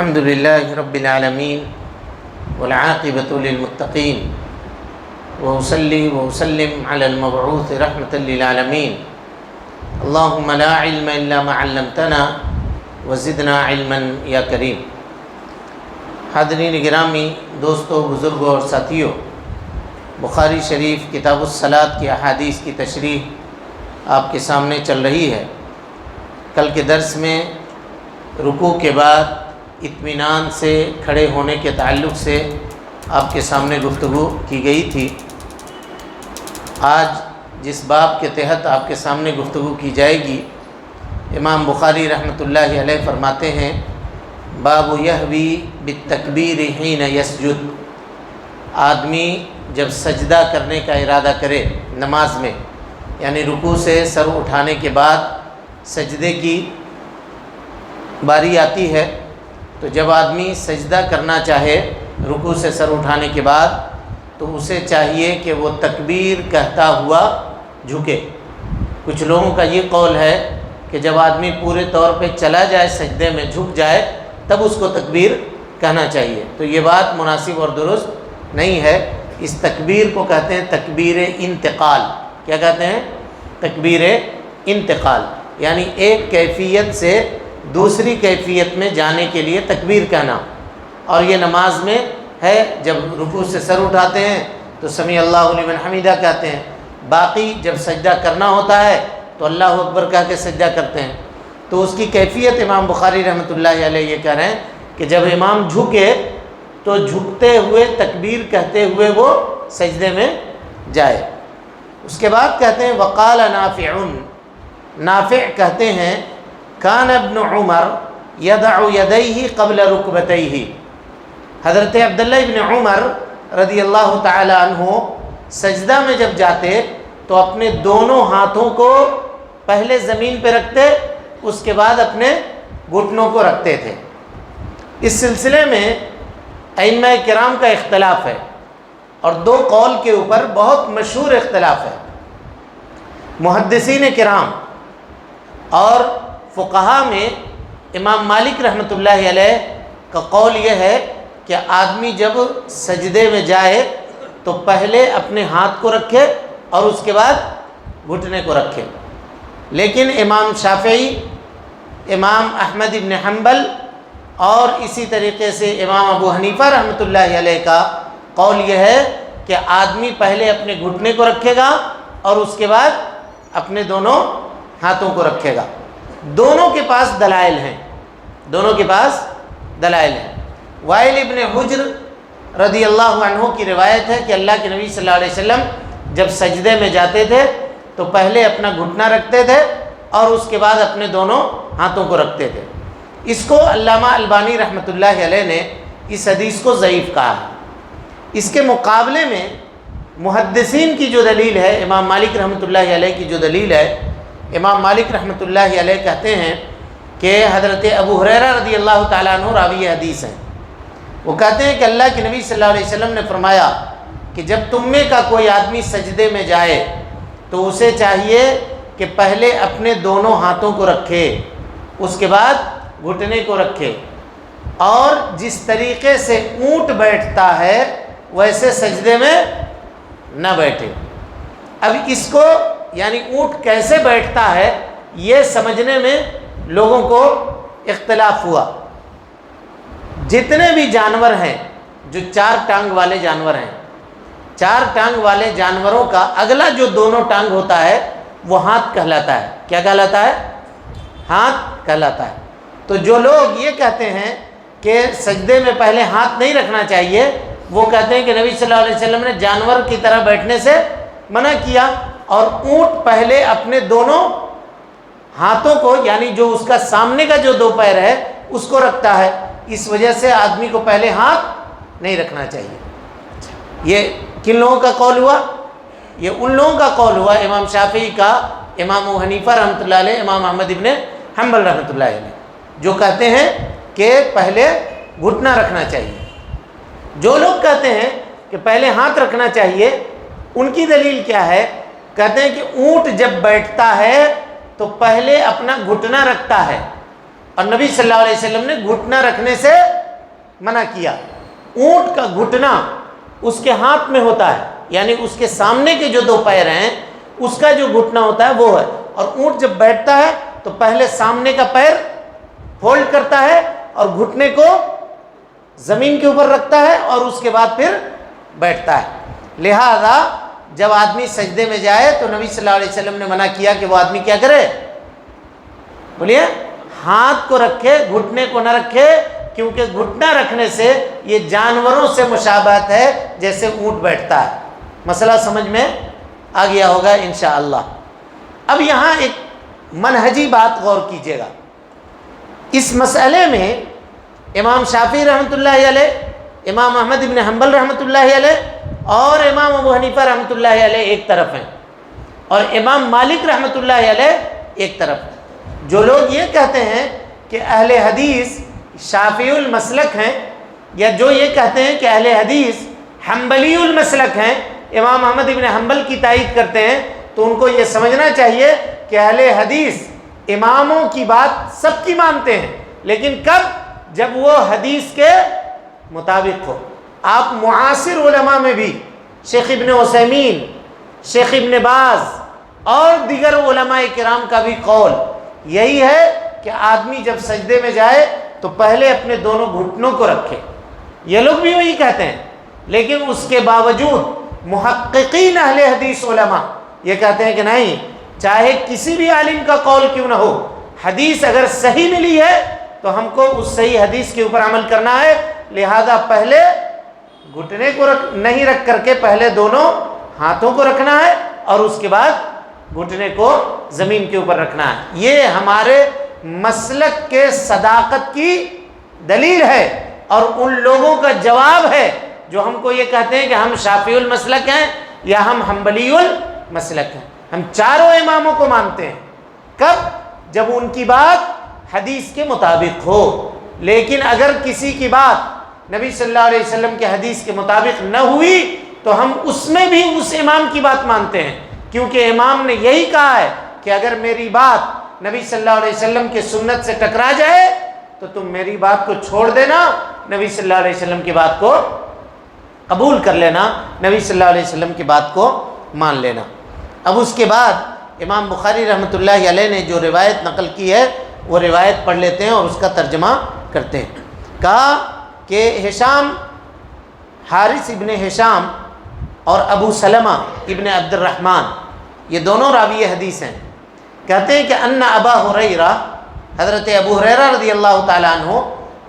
الحمد لله رب العالمين والعاقبة للمتقين وأصلي وأسلم على المبعوث رحمة للعالمين اللهم لا علم إلا ما علمتنا وزدنا علما یا کریم۔ حاضرین گرامی، دوستو، بزرگوں اور ساتھیوں، بخاری شریف کتاب الصلاۃ کی احادیث کی تشریح آپ کے سامنے چل رہی ہے۔ کل کے درس میں رکوع کے بعد اطمینان سے کھڑے ہونے کے تعلق سے آپ کے سامنے گفتگو کی گئی تھی۔ آج جس باب کے تحت آپ کے سامنے گفتگو کی جائے گی، امام بخاری رحمۃ اللہ علیہ فرماتے ہیں باب یہوی بالتکبیر حین یسجد۔ آدمی جب سجدہ کرنے کا ارادہ کرے نماز میں، یعنی رکوع سے سر اٹھانے کے بعد سجدے کی باری آتی ہے، تو جب آدمی سجدہ کرنا چاہے رکوع سے سر اٹھانے کے بعد، تو اسے چاہیے کہ وہ تکبیر کہتا ہوا جھکے۔ کچھ لوگوں کا یہ قول ہے کہ جب آدمی پورے طور پہ چلا جائے سجدے میں، جھک جائے، تب اس کو تکبیر کہنا چاہیے۔ تو یہ بات مناسب اور درست نہیں ہے۔ اس تکبیر کو کہتے ہیں تکبیر انتقال۔ کیا کہتے ہیں؟ تکبیر انتقال، یعنی ایک کیفیت سے دوسری کیفیت میں جانے کے لیے تکبیر کہنا۔ اور یہ نماز میں ہے، جب رکوع سے سر اٹھاتے ہیں تو سمیع اللہ لمن حمیدہ کہتے ہیں، باقی جب سجدہ کرنا ہوتا ہے تو اللہ اکبر کہہ کے سجدہ کرتے ہیں۔ تو اس کی کیفیت امام بخاری رحمۃ اللہ علیہ یہ کہہ رہے ہیں کہ جب امام جھکے تو جھکتے ہوئے تکبیر کہتے ہوئے وہ سجدے میں جائے۔ اس کے بعد کہتے ہیں وقال نافع، نافع کہتے ہیں کان ابن عمر یدع یدیہ قبل رکبتیہ۔ حضرت عبداللہ ابن عمر رضی اللہ تعالی عنہ سجدہ میں جب جاتے تو اپنے دونوں ہاتھوں کو پہلے زمین پہ رکھتے، اس کے بعد اپنے گھٹنوں کو رکھتے تھے۔ اس سلسلے میں ائمہ کرام کا اختلاف ہے، اور دو قول کے اوپر بہت مشہور اختلاف ہے۔ محدثین کرام اور فقہا میں امام مالک رحمۃ اللہ علیہ کا قول یہ ہے کہ آدمی جب سجدے میں جائے تو پہلے اپنے ہاتھ کو رکھے اور اس کے بعد گھٹنے کو رکھے۔ لیکن امام شافعی، امام احمد ابن حنبل اور اسی طریقے سے امام ابو حنیفہ رحمۃ اللہ علیہ کا قول یہ ہے کہ آدمی پہلے اپنے گھٹنے کو رکھے گا اور اس کے بعد اپنے دونوں ہاتھوں کو رکھے گا۔ دونوں کے پاس دلائل ہیں، دونوں کے پاس دلائل ہیں۔ وائل ابن حجر رضی اللہ عنہ کی روایت ہے کہ اللہ کے نبی صلی اللہ علیہ وسلم جب سجدے میں جاتے تھے تو پہلے اپنا گھٹنا رکھتے تھے اور اس کے بعد اپنے دونوں ہاتھوں کو رکھتے تھے۔ اس کو علامہ البانی رحمۃ اللہ علیہ نے اس حدیث کو ضعیف کہا ہے۔ اس کے مقابلے میں محدثین کی جو دلیل ہے، امام مالک رحمۃ اللہ علیہ کی جو دلیل ہے، امام مالک رحمۃ اللہ علیہ کہتے ہیں کہ حضرت ابو ہریرہ رضی اللہ تعالیٰ عنہ راوی حدیث ہیں۔ وہ کہتے ہیں کہ اللہ کے نبی صلی اللہ علیہ وسلم نے فرمایا کہ جب تم میں کا کوئی آدمی سجدے میں جائے تو اسے چاہیے کہ پہلے اپنے دونوں ہاتھوں کو رکھے، اس کے بعد گھٹنے کو رکھے، اور جس طریقے سے اونٹ بیٹھتا ہے ویسے سجدے میں نہ بیٹھے۔ اب اس کو یعنی اونٹ کیسے بیٹھتا ہے یہ سمجھنے میں لوگوں کو اختلاف ہوا۔ جتنے بھی جانور ہیں جو چار ٹانگ والے جانور ہیں، چار ٹانگ والے جانوروں کا اگلا جو دونوں ٹانگ ہوتا ہے وہ ہاتھ کہلاتا ہے۔ کیا کہلاتا ہے؟ ہاتھ کہلاتا ہے۔ تو جو لوگ یہ کہتے ہیں کہ سجدے میں پہلے ہاتھ نہیں رکھنا چاہیے، وہ کہتے ہیں کہ نبی صلی اللہ علیہ وسلم نے جانور کی طرح بیٹھنے سے منع کیا، اور اونٹ پہلے اپنے دونوں ہاتھوں کو، یعنی جو اس کا سامنے کا جو دو پیر ہے اس کو رکھتا ہے، اس وجہ سے آدمی کو پہلے ہاتھ نہیں رکھنا چاہیے۔ یہ کن لوگوں کا قول ہوا؟ یہ ان لوگوں کا قول ہوا، امام شافعی کا، امام ابو حنیفہ رحمۃ اللہ علیہ، امام احمد ابن حنبل رحمۃ اللہ علیہ، جو کہتے ہیں کہ پہلے گھٹنا رکھنا چاہیے۔ جو لوگ کہتے ہیں کہ پہلے ہاتھ رکھنا چاہیے، ان کی دلیل کیا ہے؟ کہتے ہیں کہ اونٹ جب بیٹھتا ہے تو پہلے اپنا گھٹنا رکھتا ہے، اور نبی صلی اللہ علیہ وسلم نے گھٹنا رکھنے سے منع کیا۔ اونٹ کا گھٹنا اس کے ہاتھ میں ہوتا ہے، یعنی اس کے سامنے کے جو 2 پیر ہیں اس کا جو گھٹنا ہوتا ہے وہ ہے، اور اونٹ جب بیٹھتا ہے تو پہلے سامنے کا پیر فولڈ کرتا ہے اور گھٹنے کو زمین کے اوپر رکھتا ہے اور اس کے بعد پھر بیٹھتا ہے۔ لہذا جب آدمی سجدے میں جائے تو نبی صلی اللہ علیہ وسلم نے منع کیا کہ وہ آدمی کیا کرے؟ بولیے، ہاتھ کو رکھے، گھٹنے کو نہ رکھے، کیونکہ گھٹنا رکھنے سے یہ جانوروں سے مشابہت ہے جیسے اونٹ بیٹھتا ہے۔ مسئلہ سمجھ میں آ گیا ہوگا انشاءاللہ۔ اب یہاں ایک منہجی بات غور کیجیے گا، اس مسئلے میں امام شافعی رحمۃ اللہ علیہ، امام احمد بن حنبل رحمۃ اللہ علیہ اور امام ابو حنیفہ رحمۃ اللہ علیہ ایک طرف ہیں، اور امام مالک رحمۃ اللہ علیہ ایک طرف ہیں۔ جو لوگ یہ کہتے ہیں کہ اہل حدیث شافعی المسلک ہیں، یا جو یہ کہتے ہیں کہ اہل حدیث حنبلی المسلک ہیں، امام احمد بن حنبل کی تائید کرتے ہیں، تو ان کو یہ سمجھنا چاہیے کہ اہل حدیث اماموں کی بات سب کی مانتے ہیں، لیکن کب؟ جب وہ حدیث کے مطابق ہو۔ آپ معاصر علماء میں بھی شیخ ابن عثیمین، شیخ ابن باز اور دیگر علماء کرام کا بھی قول یہی ہے کہ آدمی جب سجدے میں جائے تو پہلے اپنے دونوں گھٹنوں کو رکھے۔ یہ لوگ بھی وہی کہتے ہیں، لیکن اس کے باوجود محققین اہل حدیث علماء یہ کہتے ہیں کہ نہیں، چاہے کسی بھی عالم کا قول کیوں نہ ہو، حدیث اگر صحیح ملی ہے تو ہم کو اس صحیح حدیث کے اوپر عمل کرنا ہے، لہذا پہلے گھٹنے کو نہیں رکھ کر کے پہلے دونوں ہاتھوں کو رکھنا ہے اور اس کے بعد گھٹنے کو زمین کے اوپر رکھنا ہے۔ یہ ہمارے مسلک کے صداقت کی دلیل ہے، اور ان لوگوں کا جواب ہے جو ہم کو یہ کہتے ہیں کہ ہم شافعی المسلک ہیں یا ہم حنبلی المسلک ہیں۔ ہم چاروں اماموں کو مانتے ہیں، کب؟ جب ان کی بات حدیث کے مطابق ہو۔ لیکن اگر کسی کی بات نبی صلی اللہ علیہ وسلم کے حدیث کے مطابق نہ ہوئی تو ہم اس میں بھی اس امام کی بات مانتے ہیں، کیونکہ امام نے یہی کہا ہے کہ اگر میری بات نبی صلی اللہ علیہ وسلم کے سنت سے ٹکرا جائے تو تم میری بات کو چھوڑ دینا، نبی صلی اللہ علیہ وسلم کی بات کو قبول کر لینا، نبی صلی اللہ علیہ وسلم کی بات کو مان لینا۔ اب اس کے بعد امام بخاری رحمۃ اللہ علیہ نے جو روایت نقل کی ہے وہ روایت پڑھ لیتے ہیں اور اس کا ترجمہ کرتے ہیں۔ کہا کہ ہشام، حارث ابن ہشام اور ابو سلمہ ابن عبد الرحمن، یہ دونوں راوی حدیث ہیں، کہتے ہیں کہ ان ابا ہریرہ، حضرت ابو ہریرہ رضی اللہ تعالیٰ عنہ،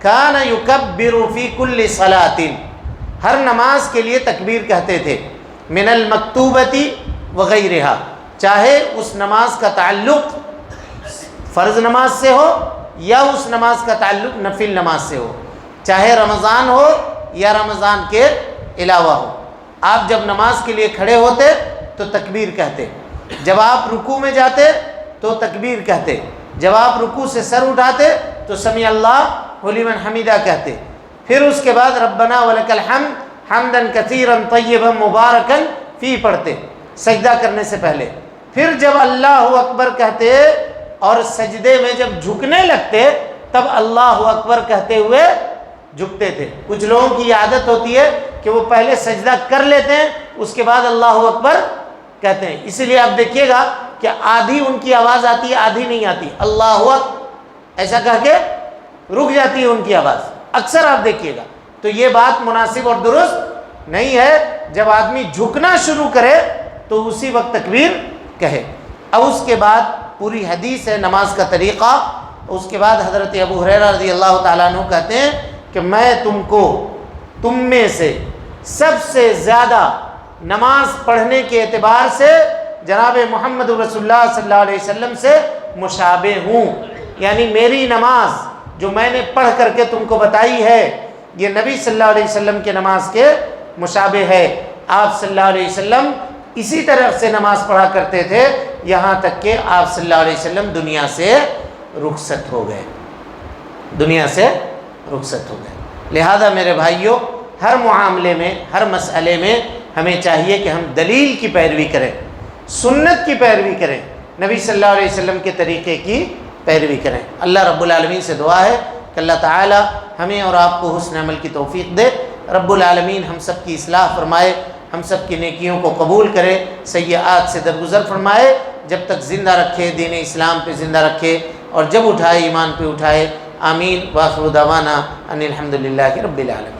کان یکبر فی کل صلاۃ، ہر نماز کے لیے تکبیر کہتے تھے، من المکتوبۃ وغیرہا، چاہے اس نماز کا تعلق فرض نماز سے ہو یا اس نماز کا تعلق نفل نماز سے ہو، چاہے رمضان ہو یا رمضان کے علاوہ ہو۔ آپ جب نماز کے لیے کھڑے ہوتے تو تکبیر کہتے، جب آپ رکوع میں جاتے تو تکبیر کہتے، جب آپ رکوع سے سر اٹھاتے تو سمیع اللہ لمن حمیدہ کہتے، پھر اس کے بعد ربنا ولک الحمد حمدا کثیرا طیبا مبارکا فی پڑھتے سجدہ کرنے سے پہلے، پھر جب اللہ اکبر کہتے اور سجدے میں جب جھکنے لگتے تب اللہ اکبر کہتے ہوئے جھکتے تھے۔ کچھ لوگوں کی عادت ہوتی ہے کہ وہ پہلے سجدہ کر لیتے ہیں اس کے بعد اللہ اکبر کہتے ہیں، اسی لیے آپ دیکھیے گا کہ آدھی ان کی آواز آتی ہے آدھی نہیں آتی، اللہ اکبر ایسا کہہ کے رک جاتی ہے ان کی آواز، اکثر آپ دیکھیے گا۔ تو یہ بات مناسب اور درست نہیں ہے، جب آدمی جھکنا شروع کرے تو اسی وقت تکبیر کہے۔ اب اس کے بعد پوری حدیث ہے نماز کا طریقہ، اس کے بعد حضرت ابو ہریرہ رضی اللہ تعالیٰ عنہ کہتے ہیں کہ میں تم میں سے سب سے زیادہ نماز پڑھنے کے اعتبار سے جناب محمد رسول اللہ صلی اللہ علیہ وسلم سے مشابہ ہوں، یعنی میری نماز جو میں نے پڑھ کر کے تم کو بتائی ہے یہ نبی صلی اللہ علیہ وسلم کے نماز کے مشابہ ہے۔ آپ صلی اللہ علیہ وسلم اسی طرح سے نماز پڑھا کرتے تھے یہاں تک کہ آپ صلی اللہ علیہ وسلم دنیا سے رخصت ہو گئے، دنیا سے رخصت ہو گئے۔ لہذا میرے بھائیوں، ہر معاملے میں، ہر مسئلے میں ہمیں چاہیے کہ ہم دلیل کی پیروی کریں، سنت کی پیروی کریں، نبی صلی اللہ علیہ وسلم کے طریقے کی پیروی کریں۔ اللہ رب العالمین سے دعا ہے کہ اللہ تعالی ہمیں اور آپ کو حسن عمل کی توفیق دے۔ رب العالمین ہم سب کی اصلاح فرمائے، ہم سب کی نیکیوں کو قبول کرے، سیئات سے درگزر فرمائے، جب تک زندہ رکھے، دین اسلام پہ زندہ رکھے، اور جب اٹھائے ایمان پہ اٹھائے۔ آمین۔ وآخر دعوانا ان الحمد للہ رب العالمین۔